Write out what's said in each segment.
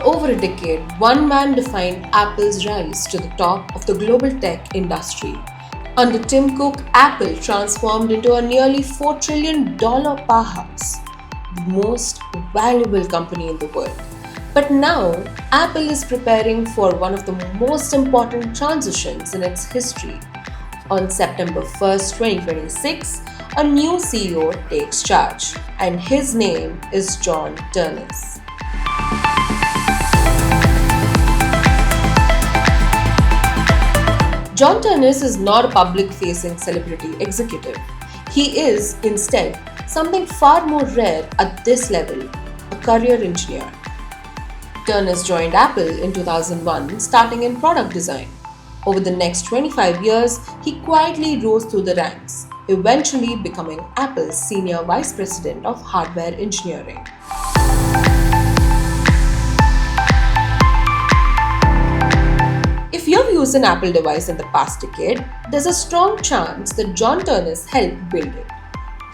over a decade, one man defined Apple's rise to the top of the global tech industry. Under Tim Cook, Apple transformed into a nearly $4 trillion powerhouse, the most valuable company in the world. But now, Apple is preparing for one of the most important transitions in its history. On September 1st, 2026, a new CEO takes charge, and his name is John Ternus. John Ternus is not a public-facing celebrity executive. He is, instead, something far more rare at this level, a career engineer. Ternus joined Apple in 2001, starting in product design. Over the next 25 years, he quietly rose through the ranks, eventually becoming Apple's Senior Vice President of Hardware Engineering. If you've used an Apple device in the past decade, there's a strong chance that John Ternus helped build it.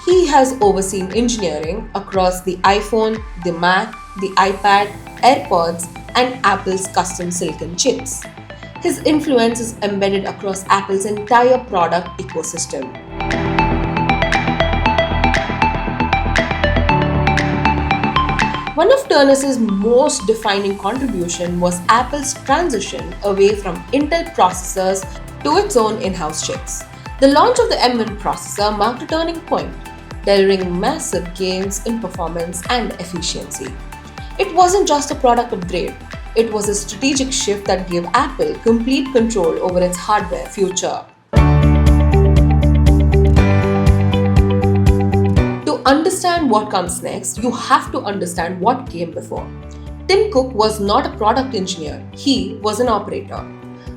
He has overseen engineering across the iPhone, the Mac, the iPad, AirPods, and Apple's custom silicon chips. His influence is embedded across Apple's entire product ecosystem. One of Ternus's most defining contribution was Apple's transition away from Intel processors to its own in-house chips. The launch of the M1 processor marked a turning point, delivering massive gains in performance and efficiency. It wasn't just a product upgrade, it was a strategic shift that gave Apple complete control over its hardware future. To understand what comes next, you have to understand what came before. Tim Cook was not a product engineer, he was an operator,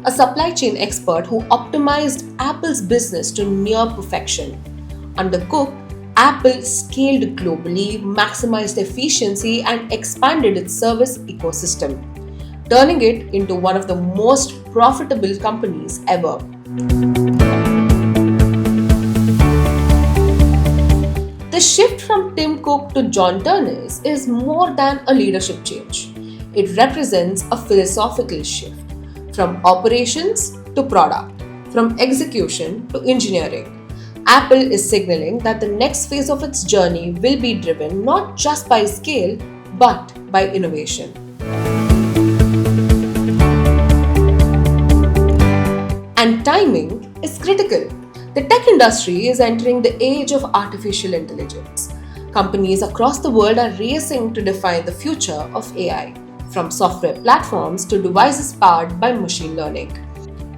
a supply chain expert who optimized Apple's business to near perfection. Under Cook, Apple scaled globally, maximized efficiency, and expanded its service ecosystem, turning it into one of the most profitable companies ever. The shift from Tim Cook to John Ternus is more than a leadership change. It represents a philosophical shift from operations to product, from execution to engineering. Apple is signaling that the next phase of its journey will be driven not just by scale, but by innovation. And timing is critical. The tech industry is entering the age of artificial intelligence. Companies across the world are racing to define the future of AI, from software platforms to devices powered by machine learning.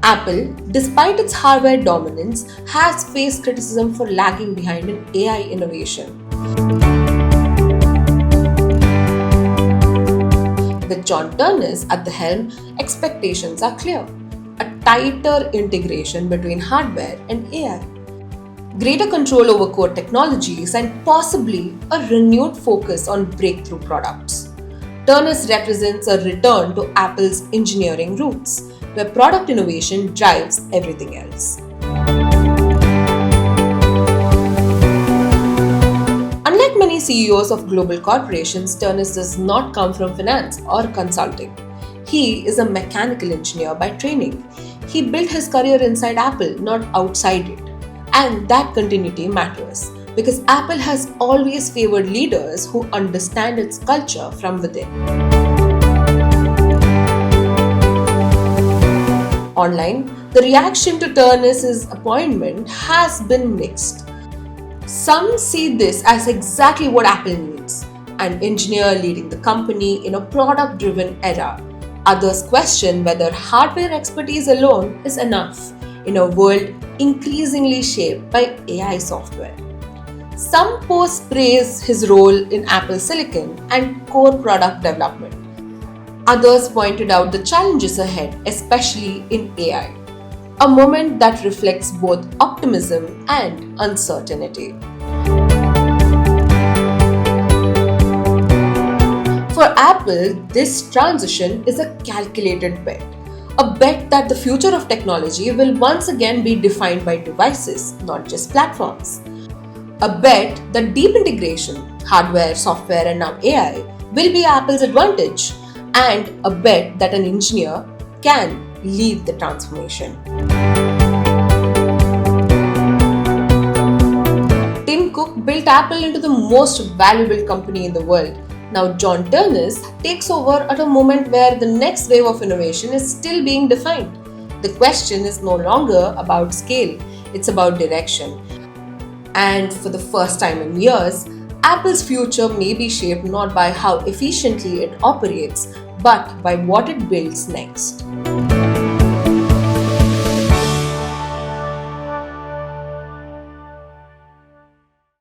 Apple, despite its hardware dominance, has faced criticism for lagging behind in AI innovation. With John Ternus at the helm, expectations are clear. A tighter integration between hardware and AI, greater control over core technologies, and possibly a renewed focus on breakthrough products. Ternus represents a return to Apple's engineering roots, where product innovation drives everything else. Unlike many CEOs of global corporations, Ternus does not come from finance or consulting. He is a mechanical engineer by training. He built his career inside Apple, not outside it. And that continuity matters because Apple has always favored leaders who understand its culture from within. Online, the reaction to Ternus' appointment has been mixed. Some see this as exactly what Apple needs, an engineer leading the company in a product-driven era. Others question whether hardware expertise alone is enough in a world increasingly shaped by AI software. Some posts praise his role in Apple Silicon and core product development. Others pointed out the challenges ahead, especially in AI, a moment that reflects both optimism and uncertainty. For Apple, this transition is a calculated bet. A bet that the future of technology will once again be defined by devices, not just platforms. A bet that deep integration, hardware, software, and now AI, will be Apple's advantage, and a bet that an engineer can lead the transformation. Tim Cook built Apple into the most valuable company in the world. Now John Ternus takes over at a moment where the next wave of innovation is still being defined. The question is no longer about scale, it's about direction. And for the first time in years, Apple's future may be shaped not by how efficiently it operates, but by what it builds next.